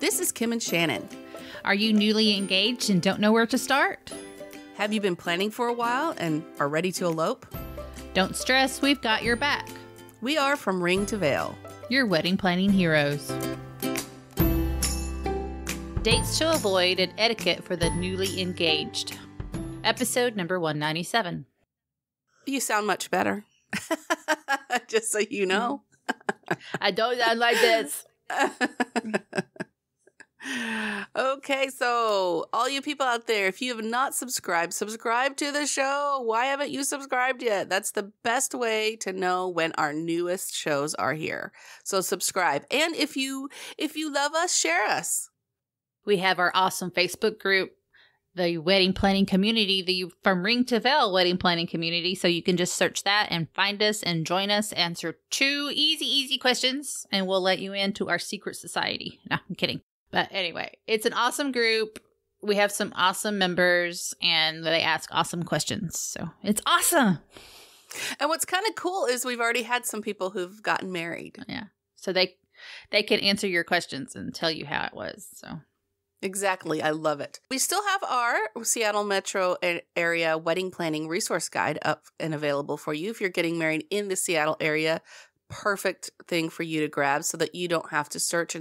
This is Kim and Shannon. Are you newly engaged and don't know where to start? Have you been planning for a while and are ready to elope? Don't stress, we've got your back. We are From Ring to Veil, Your wedding planning heroes. Dates to avoid and etiquette for the newly engaged. Episode number 197. You sound much better. Just so you know. I don't sound like this. Okay, so all you people out there, if you have not subscribed, subscribe to the show. Why haven't you subscribed yet? That's the best way to know when our newest shows are here. So subscribe. And if you love us, share us. We have our awesome Facebook group, the wedding planning community, the From Ring to Veil wedding planning community. So you can just search that and find us and join us, answer 2 easy questions, and we'll let you into our secret society. No, I'm kidding. But anyway, it's an awesome group. We have some awesome members and they ask awesome questions. So it's awesome. And what's kind of cool is we've already had some people who've gotten married. Yeah. So they can answer your questions and tell you how it was. So exactly. I love it. We still have our Seattle metro area wedding planning resource guide up and available for you. If you're getting married in the Seattle area, perfect thing for you to grab so that you don't have to search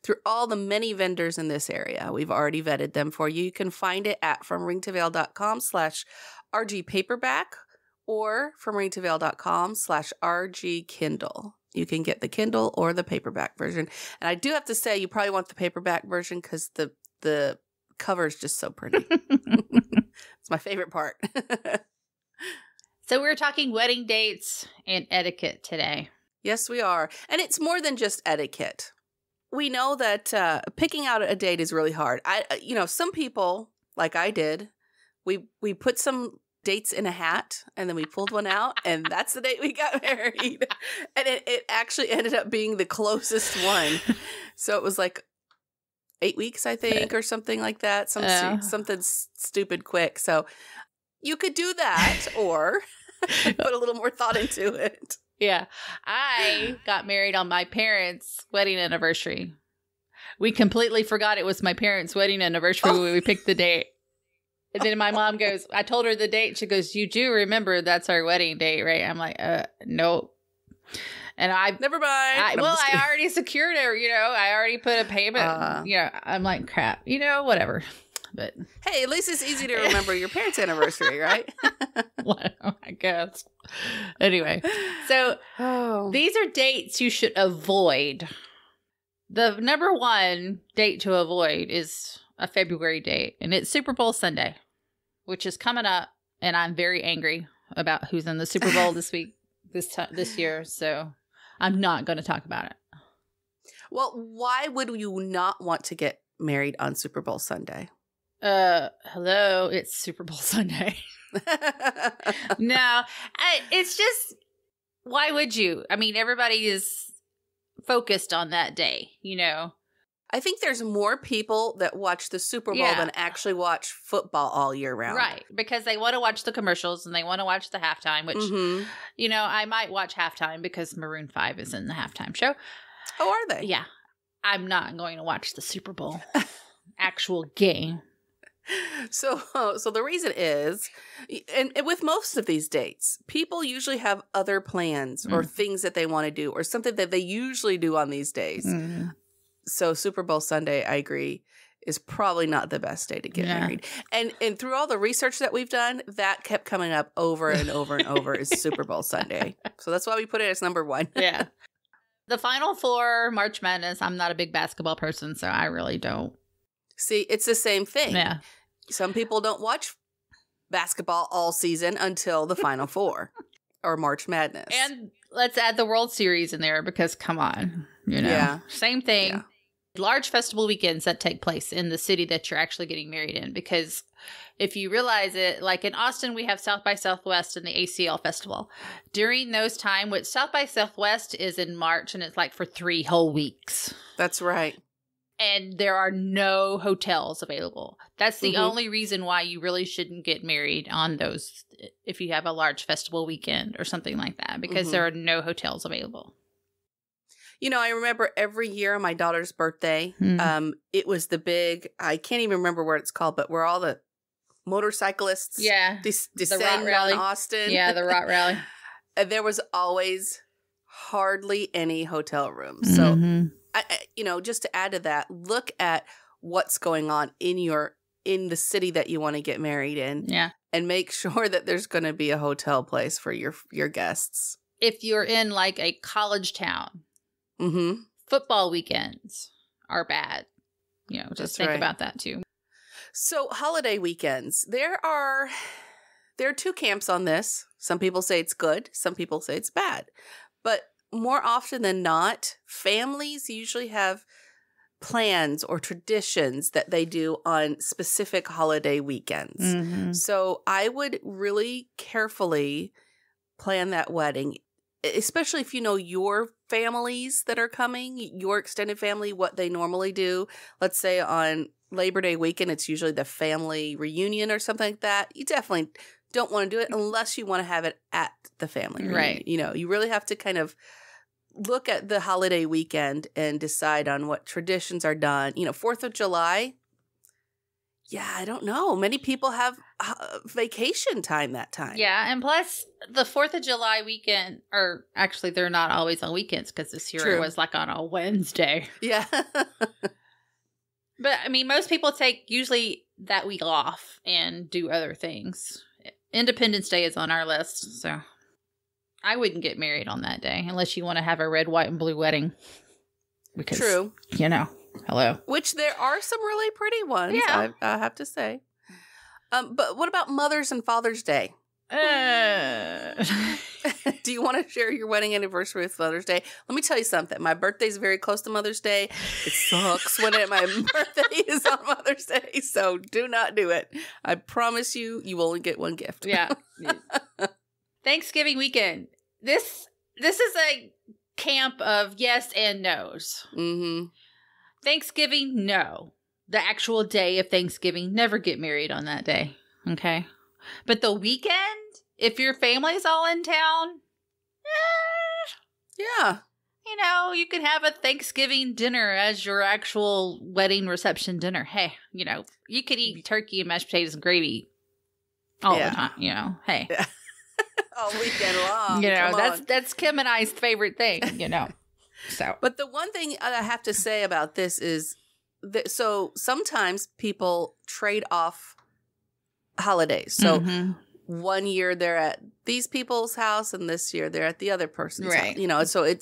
through all the many vendors in this area. We've already vetted them for you. You can find it at fromringtoveil.com/RG paperback or fromringtoveil.com/RG Kindle. You can get the Kindle or the paperback version. And I do have to say, you probably want the paperback version because the cover is just so pretty. It's my favorite part. So we're talking wedding dates and etiquette today. Yes, we are. And it's more than just etiquette. We know that picking out a date is really hard. Some people, like I did, we put some dates in a hat and then we pulled one out and that's the date we got married. And it actually ended up being the closest one. So it was like 8 weeks, I think, or something like that. Something stupid quick. So you could do that or put a little more thought into it. Yeah. I got married on my parents' wedding anniversary. We completely forgot it was my parents' wedding anniversary when we picked the date. And then my mom goes, I told her the date. She goes, you do remember that's our wedding date, right? I'm like, nope. And never mind. I already secured it. I already put a payment. I'm like, crap, whatever. But hey, at least it's easy to remember your parents' anniversary, right? Well, I guess. Anyway, so these are dates you should avoid. The number one date to avoid is a February date, and it's Super Bowl Sunday, which is coming up, and I'm very angry about who's in the Super Bowl this year, so I'm not going to talk about it. Well, why would you not want to get married on Super Bowl Sunday? Hello, it's Super Bowl Sunday. No, it's just, why would you? I mean, everybody is focused on that day, I think there's more people that watch the Super Bowl than actually watch football all year round. Right, because they want to watch the commercials and they want to watch the halftime, which, I might watch halftime because Maroon 5 is in the halftime show. Oh, are they? Yeah. I'm not going to watch the Super Bowl actual game. So the reason is, and with most of these dates, people usually have other plans or things that they want to do or something that they usually do on these days. Mm. So Super Bowl Sunday, I agree, is probably not the best day to get married. And through all the research that we've done, that kept coming up over and over and over is Super Bowl Sunday. So that's why we put it as number one. Yeah. The Final Four, March Madness, I'm not a big basketball person, so I really don't. See, it's the same thing. Yeah. Some people don't watch basketball all season until the Final Four or March Madness. And let's add the World Series in there because, come on, same thing. Yeah. Large festival weekends that take place in the city that you're actually getting married in, because if you realize it, like in Austin, we have South by Southwest and the ACL Festival. During those time, which South by Southwest is in March, and it's like for 3 whole weeks. That's right. And there are no hotels available. That's the only reason why you really shouldn't get married on those if you have a large festival weekend or something like that, because there are no hotels available. I remember every year on my daughter's birthday, it was the big, I can't even remember what it's called, but where all the motorcyclists descend on Austin. Yeah, the Rot Rally. And there was always hardly any hotel rooms. So, just to add to that, look at what's going on in the city that you want to get married in. Yeah. And make sure that there's going to be a hotel place for your guests. If you're in like a college town, football weekends are bad. Just think about that too. So holiday weekends, there are two camps on this. Some people say it's good. Some people say it's bad. But more often than not, families usually have plans or traditions that they do on specific holiday weekends. So I would really carefully plan that wedding, especially if you know your families that are coming, your extended family, what they normally do. Let's say on Labor Day weekend, it's usually the family reunion or something like that. You definitely don't want to do it unless you want to have it at the family reunion. Right. You really have to kind of look at the holiday weekend and decide on what traditions are done. 4th of July. Yeah, I don't know. Many people have vacation time that time. Yeah, and plus the 4th of July weekend, or actually they're not always on weekends because this year it was like on a Wednesday. Yeah. But I mean, most people take usually that week off and do other things. Independence Day is on our list, so I wouldn't get married on that day unless you want to have a red, white, and blue wedding. Because, True. Hello. Which there are some really pretty ones, I have to say. But what about Mother's and Father's Day? Do you want to share your wedding anniversary with Mother's Day? Let me tell you something. My birthday's very close to Mother's Day. It sucks when my birthday is on Mother's Day, so do not do it. I promise you only get one gift. Yeah. Thanksgiving weekend. This is a camp of yes and no's. Thanksgiving, no. The actual day of Thanksgiving, never get married on that day. Okay? But the weekend, if your family's all in town, yeah. You can have a Thanksgiving dinner as your actual wedding reception dinner. Hey, you could eat turkey and mashed potatoes and gravy all the time, hey. Yeah. All weekend long. That's Kim and I's favorite thing, So, but the one thing I have to say about this is that so sometimes people trade off holidays. So one year they're at these people's house and this year they're at the other person's house. So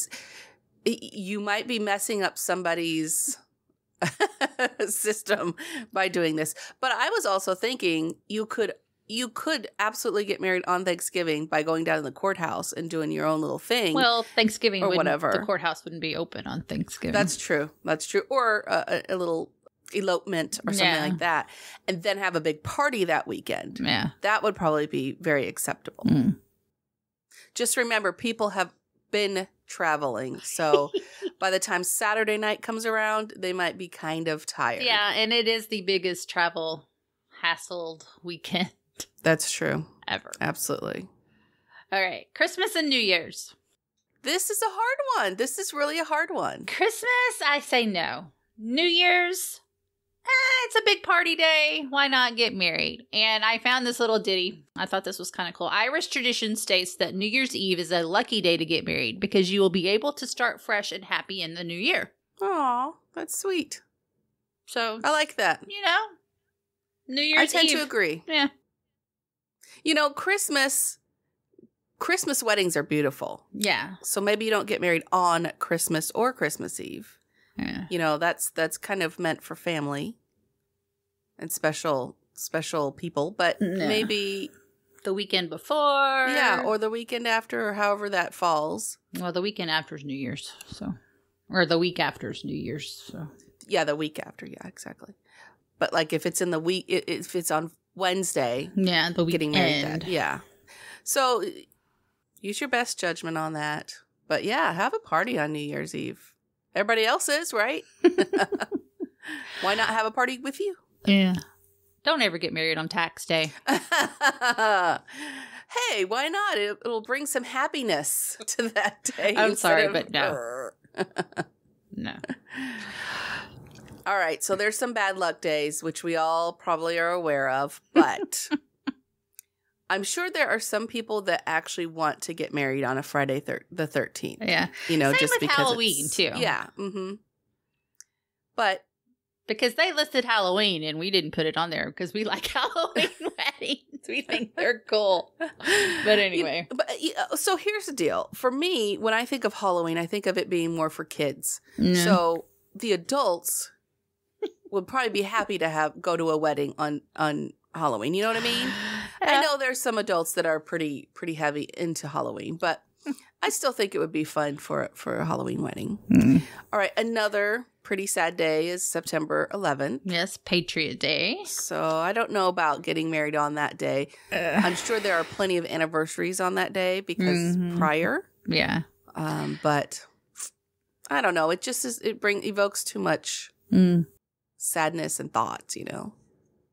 you might be messing up somebody's system by doing this. But I was also thinking you could absolutely get married on Thanksgiving by going down to the courthouse and doing your own little thing. Well, Thanksgiving or whatever. The courthouse wouldn't be open on Thanksgiving. That's true. Or a little elopement or something like that. And then have a big party that weekend. Yeah. That would probably be very acceptable. Just remember, people have been traveling. So by the time Saturday night comes around, they might be kind of tired. Yeah, and it is the biggest travel hassled weekend. That's true. Ever. Absolutely. All right. Christmas and New Year's. This is a hard one. This is really a hard one. Christmas, I say no. New Year's, it's a big party day. Why not get married? And I found this little ditty. I thought this was kind of cool. Irish tradition states that New Year's Eve is a lucky day to get married because you will be able to start fresh and happy in the new year. Aw, that's sweet. So I like that. New Year's Eve. I tend to agree. Yeah. Christmas weddings are beautiful. Yeah. So maybe you don't get married on Christmas or Christmas Eve. Yeah. That's kind of meant for family and special people, but maybe the weekend before. Yeah, or the weekend after, or however that falls. Well, the weekend after is New Year's, so. Or the week after is New Year's, so. Yeah, the week after, yeah, exactly. But like if it's in the week, if it's on Wednesday. Yeah, the weekend. Getting married then. Yeah. So use your best judgment on that. But yeah, have a party on New Year's Eve. Everybody else is, right? Why not have a party with you? Yeah. Don't ever get married on tax day. hey, why not? It'll bring some happiness to that day. I'm sorry, but no. No. All right, so there's some bad luck days, which we all probably are aware of, but I'm sure there are some people that actually want to get married on a Friday the 13th. Yeah. You know, Same just with because Halloween, too. Yeah. Mm-hmm. But because they listed Halloween and we didn't put it on there because we like Halloween weddings. We think they're cool. But anyway. So here's the deal. For me, when I think of Halloween, I think of it being more for kids. Mm. So the adults would probably be happy to go to a wedding on Halloween. You know what I mean? I know there's some adults that are pretty heavy into Halloween, but I still think it would be fun for a Halloween wedding. Mm. All right, another pretty sad day is September 11th. Yes, Patriot Day. So I don't know about getting married on that day. I'm sure there are plenty of anniversaries on that day because prior. Yeah. But I don't know. It just evokes too much sadness and thoughts, you know.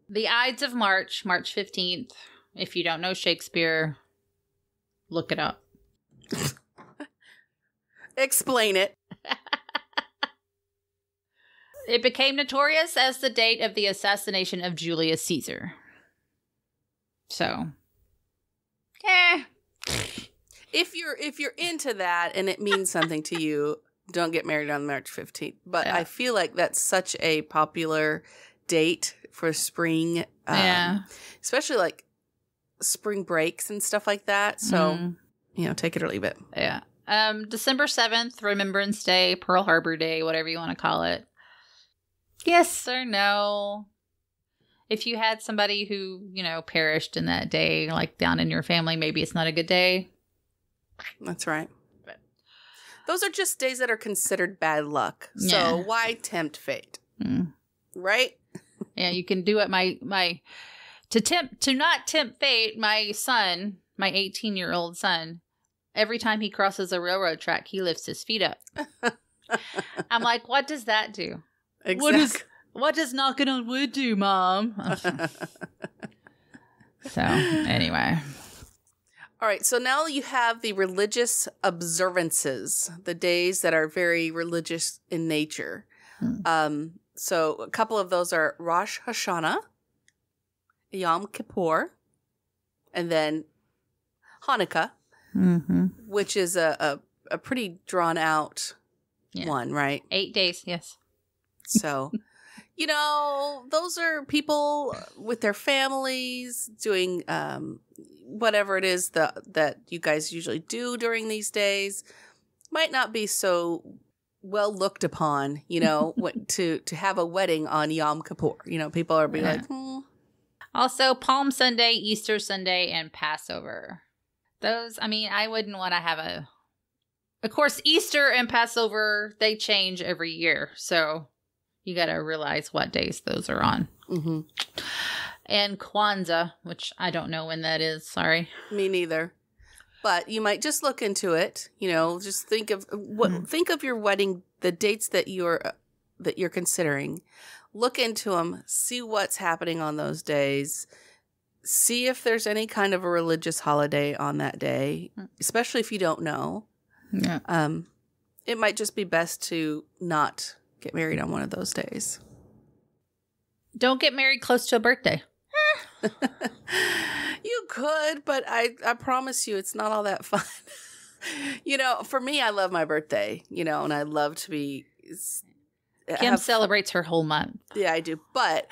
The Ides of March, March 15th. If you don't know Shakespeare, look it up. Explain it. It became notorious as the date of the assassination of Julius Caesar. So, if you're into that and it means something to you, don't get married on March 15th. But I feel like that's such a popular date for spring, especially like spring breaks and stuff like that. So, you know, take it or leave it. Yeah. December 7th, Remembrance Day, Pearl Harbor Day, whatever you want to call it. Yes or no? If you had somebody who, you know, perished in that day, like down in your family, maybe it's not a good day. That's right. But those are just days that are considered bad luck. So why tempt fate? Right? Yeah, you can do it. To not tempt fate, my son, my 18-year-old son, every time he crosses a railroad track, he lifts his feet up. I'm like, what does that do? Exactly. What does knocking on wood do, Mom? So, anyway. All right, so now you have the religious observances, the days that are very religious in nature. So a couple of those are Rosh Hashanah, Yom Kippur, and then Hanukkah, which is a pretty drawn out one, right? 8 days, yes. So, you know, those are people with their families doing whatever it is that you guys usually do during these days. Might not be so well looked upon, you know, to have a wedding on Yom Kippur. You know, people are like, Also, Palm Sunday, Easter Sunday, and Passover. Those, I mean, I wouldn't want to have Of course, Easter and Passover, they change every year. So you got to realize what days those are on. And Kwanzaa, which I don't know when that is. Sorry. Me neither. But you might just look into it. You know, just think of think of your wedding, the dates that you're considering. Look into them. See what's happening on those days. See if there's any kind of a religious holiday on that day, especially if you don't know. Yeah. It might just be best to not get married on one of those days. Don't get married close to a birthday. You could, but I promise you it's not all that fun. You know, for me, I love my birthday, you know, and I love to be... Kim celebrates her whole month. Yeah, I do. But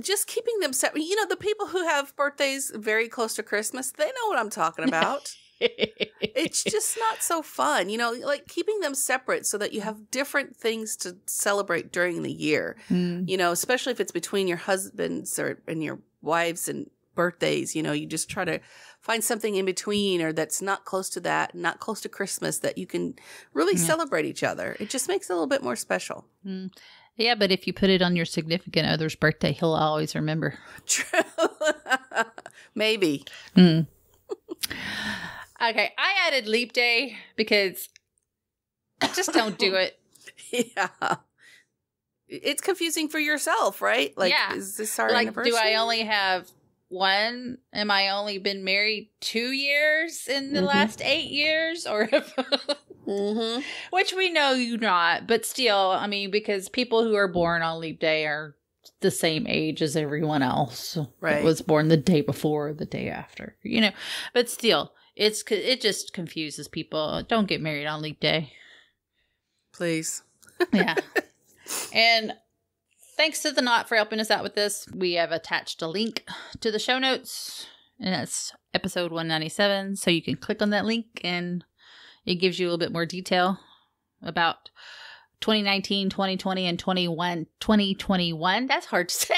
just keeping them separate. You know, the people who have birthdays very close to Christmas, they know what I'm talking about. It's just not so fun, you know, like keeping them separate so that you have different things to celebrate during the year, you know, especially if it's between your husbands and your wives and birthdays, you know, you just try to find something in between or that's not close to that, not close to Christmas, that you can really celebrate each other. It just makes it a little bit more special. Yeah, but if you put it on your significant other's birthday, he'll always remember. True. Maybe. Okay, I added leap day because just don't do it. Yeah. It's confusing for yourself, right? Like, is this our anniversary? Do I only have one, am I only been married 2 years in the last 8 years? Or which we know you not, but still, I mean, because people who are born on leap day are the same age as everyone else. Right. That was born the day before or the day after, you know. But still, it just confuses people. Don't get married on leap day. Please. Yeah. And thanks to the Knot for helping us out with this. We have attached a link to the show notes, and that's episode 197. So you can click on that link, and it gives you a little bit more detail about 2019, 2020, and 2021. That's hard to say.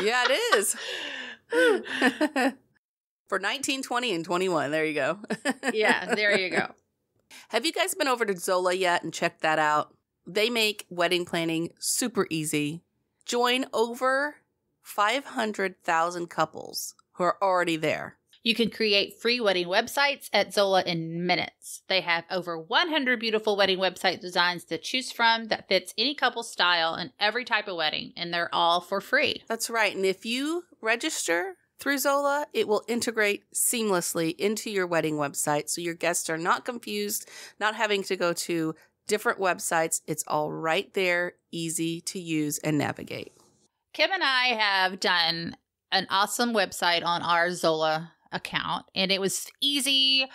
Yeah, it is. For 19, 20, and 21. There you go. Yeah, there you go. Have you guys been over to Zola yet and checked that out? They make wedding planning super easy. Join over 500,000 couples who are already there. You can create free wedding websites at Zola in minutes. They have over 100 beautiful wedding website designs to choose from that fits any couple's style and every type of wedding, and they're all for free. That's right. And if you register through Zola, it will integrate seamlessly into your wedding website so your guests are not confused, not having to go to different websites. It's all right there, easy to use and navigate. Kim and I have done an awesome website on our Zola account, and it was easy.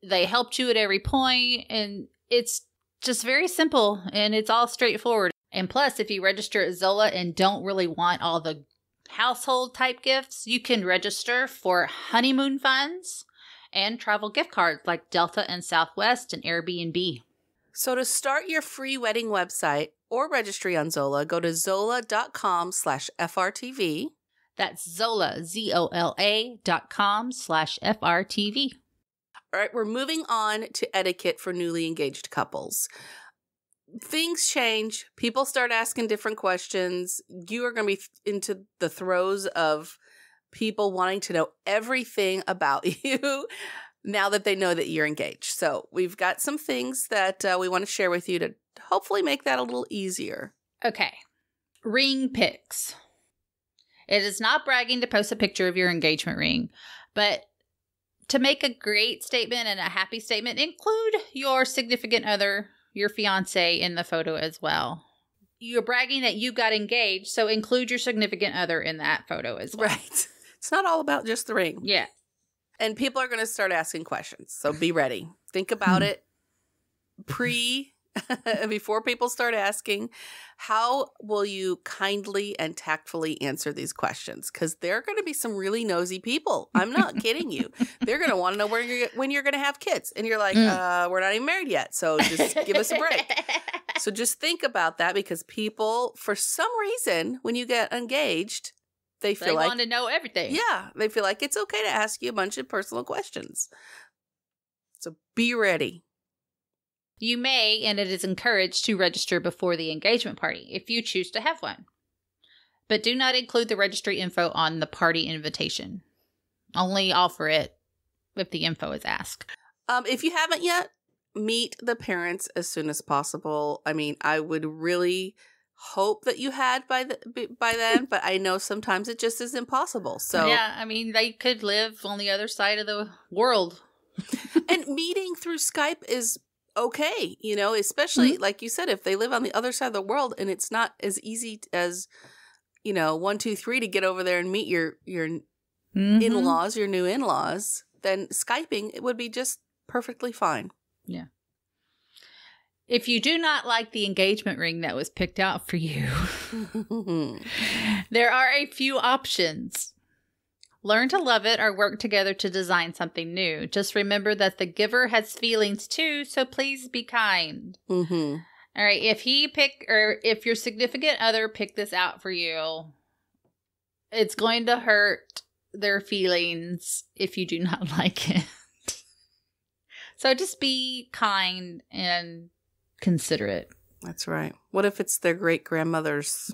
They helped you at every point, and it's just very simple, and it's all straightforward. And plus, if you register at Zola and don't really want all the household type gifts, you can register for honeymoon funds and travel gift cards like Delta and Southwest and Airbnb. So to start your free wedding website or registry on Zola, go to zola.com/FRTV. That's Zola, ZOLA.com/FRTV. All right, we're moving on to etiquette for newly engaged couples. Things change. People start asking different questions. You are going to be into the throes of people wanting to know everything about you now that they know that you're engaged. So we've got some things that we want to share with you to hopefully make that a little easier. Okay. Ring pics. It is not bragging to post a picture of your engagement ring, but to make a great statement and a happy statement, include your significant other, your fiance, in the photo as well. You're bragging that you got engaged, so include your significant other in that photo as well. Right. It's not all about just the ring. Yeah. And people are going to start asking questions, so be ready. Think about it before people start asking. How will you kindly and tactfully answer these questions? Because there are going to be some really nosy people. I'm not kidding you. They're going to want to know when you're going to have kids. And you're like, we're not even married yet, so just give us a break. So just think about that, because people, for some reason, when you get engaged, they want to know everything. Yeah, they feel like it's okay to ask you a bunch of personal questions. So be ready. You may, and it is encouraged, to register before the engagement party if you choose to have one. But do not include the registry info on the party invitation. Only offer it if the info is asked. If you haven't yet, meet the parents as soon as possible. I mean, I would really hope that you had by then, but I know sometimes it just is impossible. So yeah, I mean, they could live on the other side of the world. And meeting through Skype is okay, especially like you said, if they live on the other side of the world and it's not as easy as 1, 2, 3 to get over there and meet your in-laws, your new in-laws, then Skyping, it would be just perfectly fine. Yeah. If you do not like the engagement ring that was picked out for you, there are a few options. Learn to love it or work together to design something new. Just remember that the giver has feelings too, so please be kind. Mm-hmm. All right, if your significant other picked this out for you, it's going to hurt their feelings if you do not like it. So just be kind and considerate. That's right. What if it's their great-grandmother's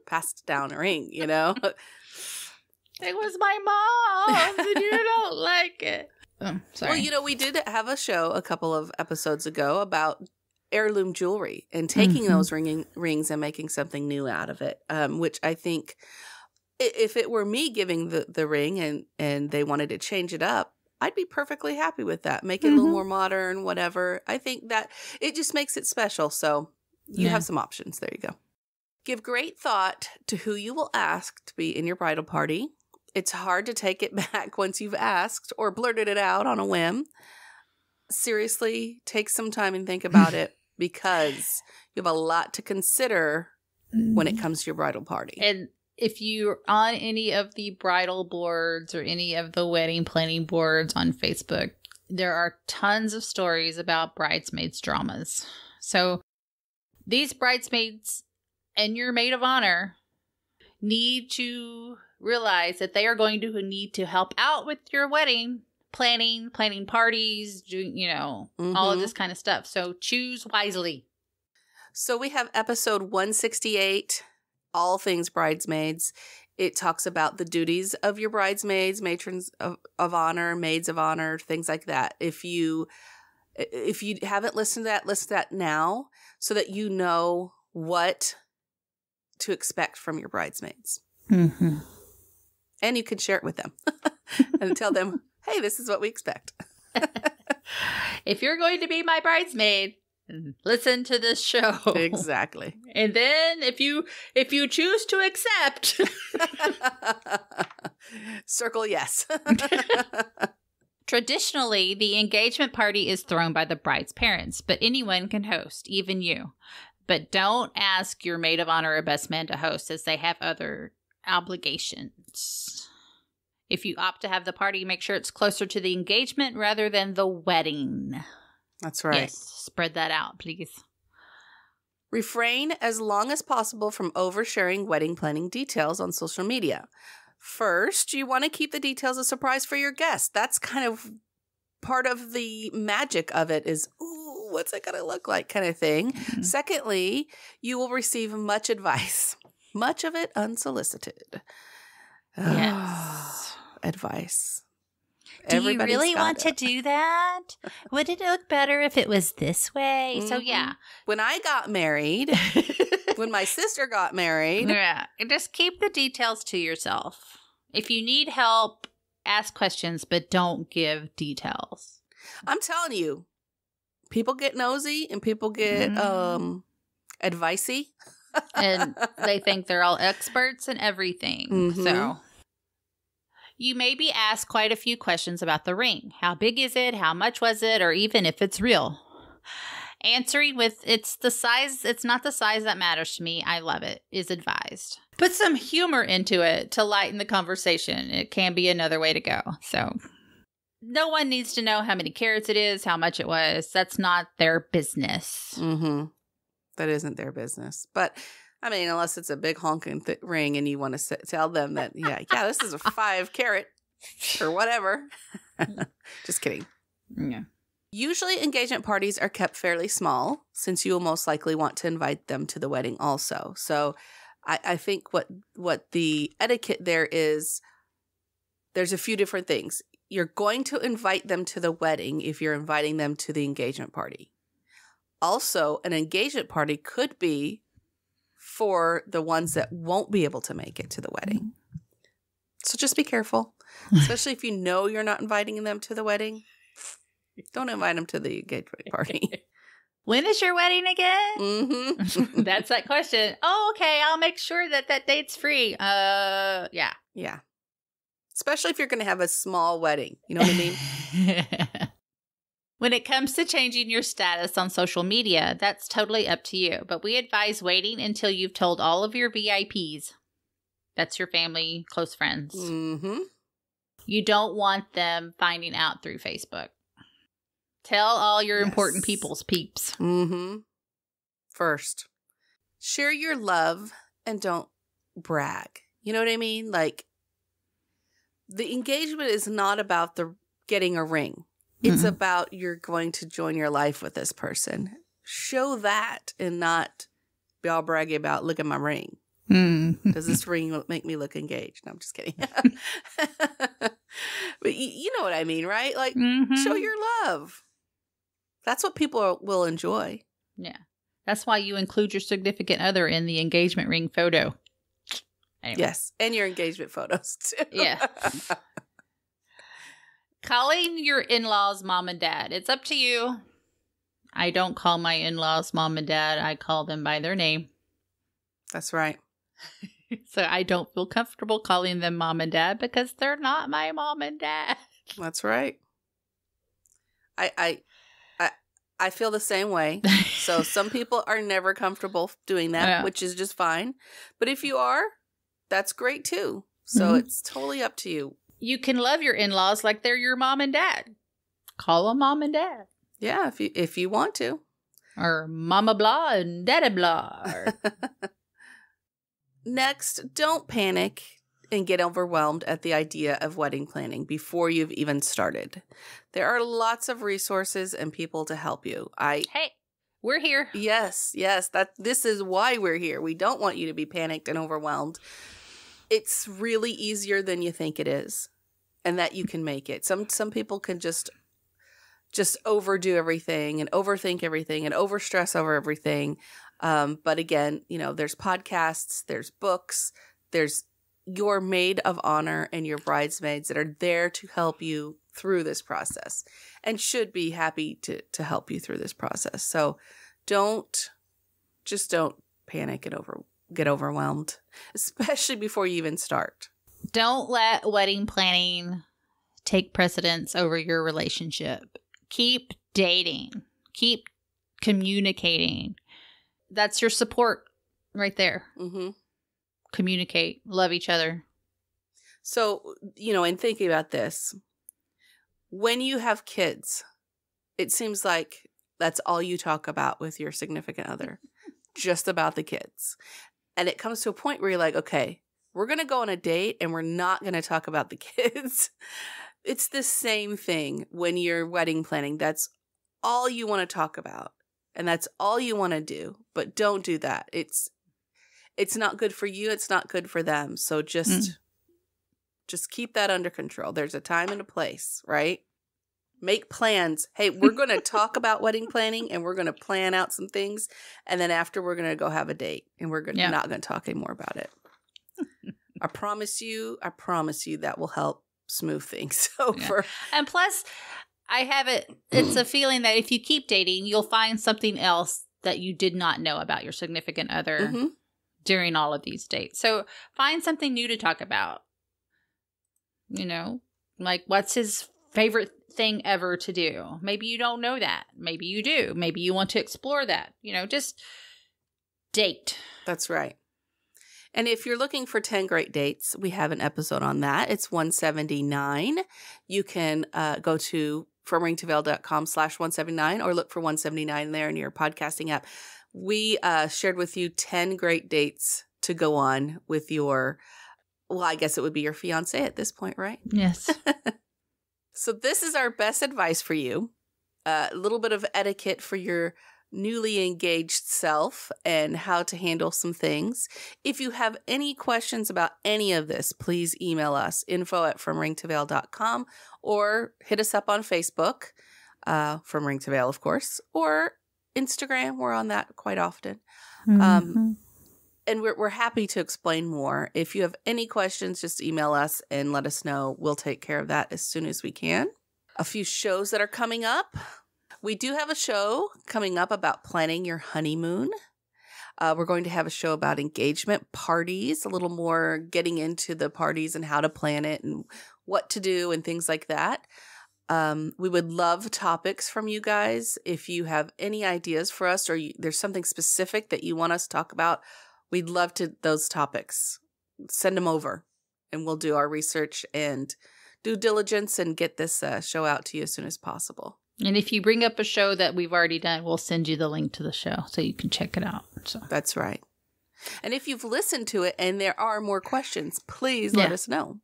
passed down ring, It was my mom, and you don't like it. Oh, sorry. Well, we did have a show a couple of episodes ago about heirloom jewelry and taking those rings and making something new out of it, which I think If it were me giving the ring and they wanted to change it up, I'd be perfectly happy with that. Make it a little more modern, whatever. I think that it just makes it special. So you have some options. There you go. Give great thought to who you will ask to be in your bridal party. It's hard to take it back once you've asked or blurted it out on a whim. Seriously, take some time and think about it because you have a lot to consider when it comes to your bridal party. And if you're on any of the bridal boards or any of the wedding planning boards on Facebook, there are tons of stories about bridesmaids dramas. So these bridesmaids and your maid of honor need to realize that they are going to need to help out with your wedding planning parties, all of this kind of stuff. So choose wisely. So we have episode 168, All Things Bridesmaids. It talks about the duties of your bridesmaids, matrons of honor, maids of honor, things like that. If you haven't listened to that, listen to that now so that you know what to expect from your bridesmaids. Mm-hmm. And you can share it with them and tell them, hey, this is what we expect. If you're going to be my bridesmaid, listen to this show. Exactly. And then if you choose to accept, circle yes. Traditionally, the engagement party is thrown by the bride's parents, but anyone can host, even you. But don't ask your maid of honor or best man to host, as they have other obligations. If you opt to have the party, make sure it's closer to the engagement rather than the wedding. That's right. Yes, spread that out, please. Refrain as long as possible from oversharing wedding planning details on social media. First, you want to keep the details a surprise for your guests. That's kind of part of the magic of it is, ooh, what's it going to look like kind of thing. Mm-hmm. Secondly, you will receive much advice, much of it unsolicited. Yes. Advice. Do you really want to do that? Would it look better if it was this way? Mm-hmm. So, yeah. When I got married, when my sister got married. Yeah. Just keep the details to yourself. If you need help, ask questions, but don't give details. I'm telling you, people get nosy and people get advicey. And they think they're all experts in everything. Mm-hmm. So you may be asked quite a few questions about the ring. How big is it? How much was it? Or even if it's real. Answering with, it's not the size that matters to me, I love it, is advised. Put some humor into it to lighten the conversation. It can be another way to go. So no one needs to know how many carats it is, how much it was. That's not their business. Mm-hmm. That isn't their business. But I mean, unless it's a big honking ring and you want to tell them that, yeah, this is a 5 carat or whatever. Just kidding. Yeah. Usually engagement parties are kept fairly small since you will most likely want to invite them to the wedding also. So I think what the etiquette there is, there's a few different things. You're going to invite them to the wedding if you're inviting them to the engagement party. Also, an engagement party could be for the ones that won't be able to make it to the wedding. So just be careful, especially if you know you're not inviting them to the wedding. Don't invite them to the engagement party. When is your wedding again? Mm-hmm. That's that question. Oh, okay. I'll make sure that date's free. Yeah. Yeah. Especially if you're going to have a small wedding. You know what I mean? When it comes to changing your status on social media, that's totally up to you. But we advise waiting until you've told all of your VIPs. That's your family, close friends. Mm-hmm. You don't want them finding out through Facebook. Tell all your important people's peeps. Mm-hmm. First, share your love and don't brag. You know what I mean? Like, the engagement is not about the getting a ring. It's about you're going to join your life with this person. Show that and not be all braggy about, look at my ring. Does this ring make me look engaged? No, I'm just kidding. But you know what I mean, right? Like, show your love. That's what people will enjoy. Yeah. That's why you include your significant other in the engagement ring photo. Anyway. Yes. And your engagement photos, too. Yeah. Calling your in-laws mom and dad. It's up to you. I don't call my in-laws mom and dad. I call them by their name. That's right. So I don't feel comfortable calling them mom and dad because they're not my mom and dad. That's right. I feel the same way. So some people are never comfortable doing that, which is just fine. But if you are, that's great too. So it's totally up to you. You can love your in-laws like they're your mom and dad. Call them mom and dad. Yeah, if you want to. Or mama blah and daddy blah. Next, don't panic and get overwhelmed at the idea of wedding planning before you've even started. There are lots of resources and people to help you. Hey, we're here. Yes. This is why we're here. We don't want you to be panicked and overwhelmed. It's really easier than you think it is, and that you can make it. Some people can just overdo everything and overthink everything and overstress over everything. But again, there's podcasts, there's books, there's your maid of honor and your bridesmaids that are there to help you through this process and should be happy to help you through this process. So don't panic and get overwhelmed, especially before you even start. Don't let wedding planning take precedence over your relationship. Keep dating. Keep communicating. That's your support right there. Mm-hmm. Communicate. Love each other. So, in thinking about this, when you have kids, it seems like that's all you talk about with your significant other. Just about the kids. And it comes to a point where you're like, okay, we're going to go on a date and we're not going to talk about the kids. It's the same thing when you're wedding planning. That's all you want to talk about. And that's all you want to do. But don't do that. It's not good for you. It's not good for them. So just keep that under control. There's a time and a place, right? Make plans. Hey, we're going to talk about wedding planning and we're going to plan out some things. And then after we're going to go have a date and we're not going to talk anymore about it. I promise you that will help smooth things over. Yeah. And plus, it's a feeling that if you keep dating, you'll find something else that you did not know about your significant other during all of these dates. So find something new to talk about. Like what's his favorite thing ever to do? Maybe you don't know that. Maybe you do. Maybe you want to explore that. Just date. That's right. And if you're looking for 10 great dates, we have an episode on that. It's 179. You can go to fromringtoveil.com/179 or look for 179 there in your podcasting app. We shared with you 10 great dates to go on with your, I guess it would be your fiance at this point, right? Yes. So this is our best advice for you. A little bit of etiquette for your newly engaged self and how to handle some things. If you have any questions about any of this, please email us, info@fromringtoveil.com, or hit us up on Facebook, From Ring to Veil, of course, or Instagram. We're on that quite often. And we're happy to explain more. If you have any questions, just email us and let us know. We'll take care of that as soon as we can. A few shows that are coming up. We do have a show coming up about planning your honeymoon. We're going to have a show about engagement parties, a little more getting into the parties and how to plan it and what to do and things like that. We would love topics from you guys. If you have any ideas for us or there's something specific that you want us to talk about, we'd love those topics. Send them over and we'll do our research and due diligence and get this show out to you as soon as possible. And if you bring up a show that we've already done, we'll send you the link to the show so you can check it out. So that's right. And if you've listened to it and there are more questions, please let us know.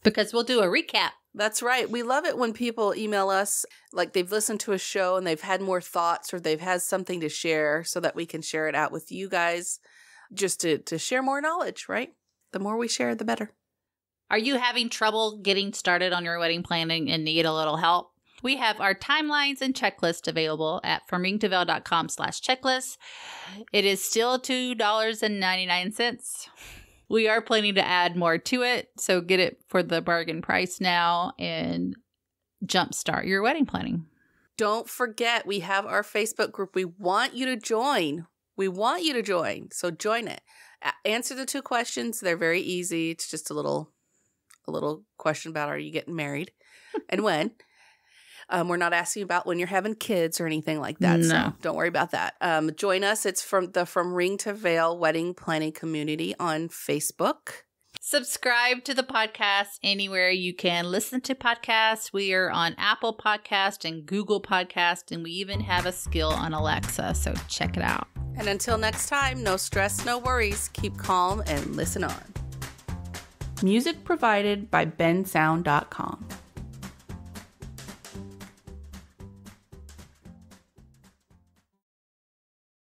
Because we'll do a recap. That's right. We love it when people email us like they've listened to a show and they've had more thoughts or they've had something to share so that we can share it out with you guys just to share more knowledge, right? The more we share, the better. Are you having trouble getting started on your wedding planning and need a little help? We have our timelines and checklist available at fromringtoveil.com/checklist. It is still $2.99. We are planning to add more to it, so get it for the bargain price now and jumpstart your wedding planning. Don't forget, we have our Facebook group. We want you to join. So join it. Answer the 2 questions. They're very easy. It's just a little question about, are you getting married and when? We're not asking about when you're having kids or anything like that. No. So don't worry about that. Join us. It's from Ring to Veil Wedding Planning Community on Facebook. Subscribe to the podcast anywhere you can listen to podcasts. We are on Apple Podcast and Google Podcast, and we even have a skill on Alexa, so check it out. And until next time, no stress, no worries. Keep calm and listen on. Music provided by bensound.com.